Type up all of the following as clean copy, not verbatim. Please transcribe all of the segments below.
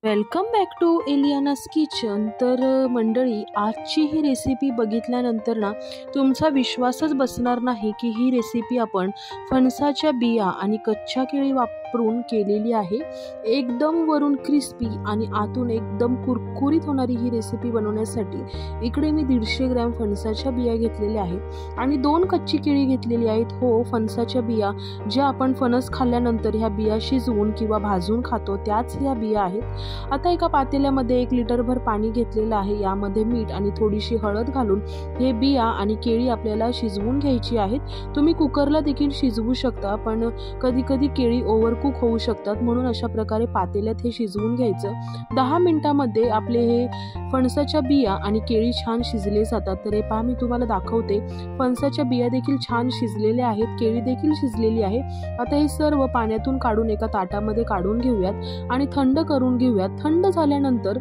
Welcome back to Eliana's kitchen. तर मंडळी, आजची ही रेसिपी बघितल्यानंतर ना तुमचा विश्वासच बसणार नाही की ही रेसिपी आपण फणसाच्या बिया आणि कच्च्या केळी वापरून केलेली आहे। एकदम वरून क्रिस्पी आणि आतून एकदम कुरकुरीत होणारी ही रेसिपी बनवण्यासाठी इकडे मी 150 ग्रॅम फणसाच्या बिया घेतलेल्या आहेत आणि 2 कच्ची केळी घेतलेली आहेत। हो, फणसाच्या बिया ज्या आपण फणस खाल्ल्यानंतर ह्या बिया शिजवून किंवा भाजून खातो त्याच ह्या बिया आहेत। आता एका पातेल्यामध्ये 1 लिटरभर पाणी घेतलेलं आहे। यामध्ये मीठ आणि थोडीशी हळद घालून हे बिया आणि केळी आपल्याला शिजवून घ्यायची आहेत। तुम्ही कुकरला देखील शिजवू शकता, पण कधी कधी केळी ओव्हरकुक होऊ शकतात, म्हणून अशा प्रकारे पातेल्यात हे शिजवून घ्यायचं। 10 मिनिटांमध्ये आपले हे फणसाच्या बिया आणि केळी छान शिजले जातात। तर हे पहा, मी तुम्हाला दाखवते, फणसाच्या बिया देखील छान शिजलेल्या आहेत, केळी देखील शिजलेली आहे। आता हे सर्व पाण्यातून काढून एका ताटामध्ये काढून घेऊयात आणि थंड करून घेऊयात। थंड झाल्यानंतर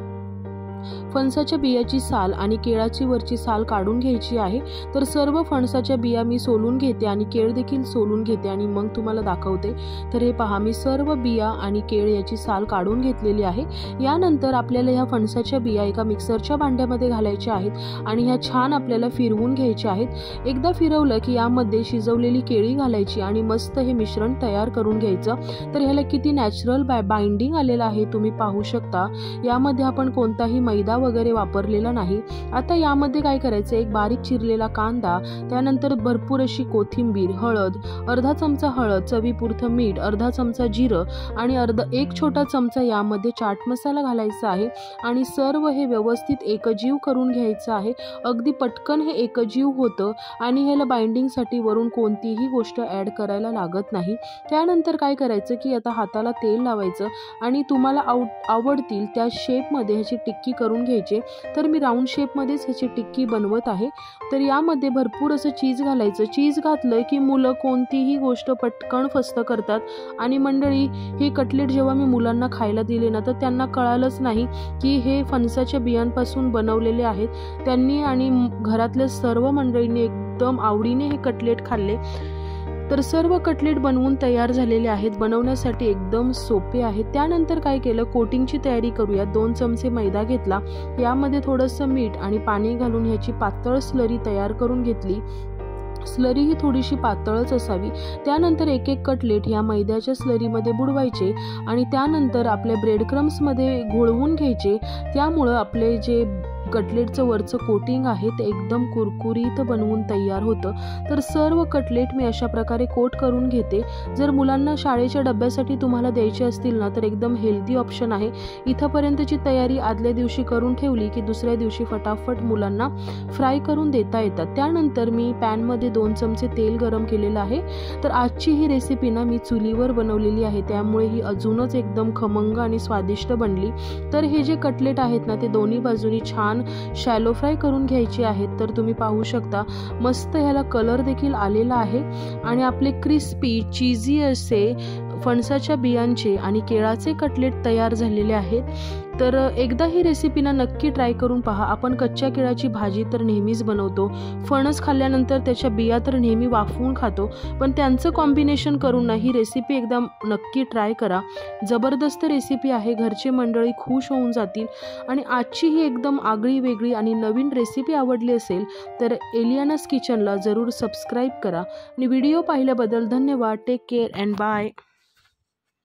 फणसाच्या बियाची साल आणि केळाची वरची साल काढून घ्यायची आहे। तर सर्व फणसाच्या बिया मी सोलून घेते आणि केळ देखील सोलून घेते आणि मग तुम्हाला दाखवते। तर हे पहा, मी सर्व बिया आणि केळ याची साल काढून घेतलेली आहे। यानंतर आपल्याला ह्या फणसाच्या बिया एका मिक्सरच्या भांड्यामध्ये घालायच्या आहेत आणि ह्या छान आपल्याला फिरवून घ्यायच्या आहेत। एकदा फिरवलं की यामध्ये शिजवलेली केळी घालायची आणि मस्त हे मिश्रण तयार करून घ्यायचं। तर ह्याला किती नॅचरल बाइंडिंग आलेलं आहे तुम्ही पाहू शकता। यामध्ये आपण कोणताही मैदा वगैरे वापरलेला नाही। आता यामध्ये काय करायचं, एक बारीक चिरलेला कांदा, त्यानंतर भरपूर अशी कोथिंबीर, हळद, अर्धा चमचा हळद, चवीपुरतं मीठ, अर्धा चमचा जिरं आणि एक छोटा चमचा यामध्ये चाट मसाला घालायचा आहे आणि सर्व हे व्यवस्थित एकजीव करून घ्यायचं आहे। अगदी पटकन हे एकजीव होतं आणि ह्याला बाइंडिंगसाठी वरून कोणतीही गोष्ट ॲड करायला लागत नाही। त्यानंतर काय करायचं की आता हाताला तेल लावायचं आणि तुम्हाला आवडतील त्या शेपमध्ये ह्याची टिक्की करून घ्यायचे। तर मी राऊंड शेपमध्येच ह्याची टिक्की बनवत आहे। तर यामध्ये भरपूर असं चीज घालायचं। चीज घातलं की मुलं कोणतीही गोष्ट पटकन फस्त करतात आणि मंडळी, हे कटलेट जेव्हा मी मुलांना खायला दिले ना तर त्यांना कळालंच नाही की हे फणसाच्या बियांपासून बनवलेले आहेत। त्यांनी आणि घरातल्या सर्व मंडळींनी एकदम आवडीने हे कटलेट खाल्ले। तर सर्व कटलेट बनवून तयार झालेले आहेत, बनवण्यासाठी एकदम सोपे आहेत। त्यानंतर काय केलं, कोटिंगची तयारी करूया। 2 चमचे मैदा घेतला, यामध्ये थोडंसं मीठ आणि पाणी घालून ह्याची पातळ स्लरी तयार करून घेतली। स्लरी ही थोडीशी पातळच असावी। त्यानंतर एक कटलेट ह्या मैद्याच्या स्लरीमध्ये बुडवायचे आणि त्यानंतर आपल्या ब्रेड क्रम्समध्ये घोळवून घ्यायचे। त्यामुळं आपले जे कटलेटचं वरचं कोटिंग आहे ते एकदम कुरकुरीत बनवून तयार होतं। तर सर्व कटलेट मी अशा प्रकारे कोट करून घेते। जर मुलांना शाळेच्या डब्यासाठी तुम्हाला द्यायचे असतील ना तर एकदम हेल्दी ऑप्शन आहे। इथंपर्यंतची तयारी आदल्या दिवशी करून ठेवली की दुसऱ्या दिवशी फटाफट मुलांना फ्राय करून देता येतात। त्यानंतर मी पॅनमध्ये 2 चमचे तेल गरम केलेलं आहे। तर आजची ही रेसिपी ना मी चुलीवर बनवलेली आहे, त्यामुळे ही अजूनच एकदम खमंग आणि स्वादिष्ट बनली। तर हे जे कटलेट आहेत ना ते दोन्ही बाजूनी छान शॅलो फ्राय करून घ्यायचे आहेत। तर तुम्ही पाहू शकता, मस्त ह्याला कलर देखील आलेला आहे आणि आपले क्रिस्पी चीजी असे फणसाच्या बियांचे आणि केळाचे कटलेट तयार झालेले आहेत। तर एकदा ही रेसिपी ना नक्की ट्राय करून पहा। आपण कच्च्या केळाची भाजी तर नेहमीच बनवतो, फणस खाल्ल्यानंतर त्याच्या बिया तर नेहमी वाफवून खातो, पण त्यांचं कॉम्बिनेशन करून ना ही रेसिपी एकदा नक्की ट्राय करा। जबरदस्त रेसिपी आहे, घरचे मंडळी खुश होऊन जातील। आणि आजची ही एकदम आगळी वेगळी आणि नवीन रेसिपी आवडली असेल तर एलियानास किचनला जरूर सबस्क्राईब करा आणि व्हिडिओ पाहिल्याबद्दल धन्यवाद। Take care and bye.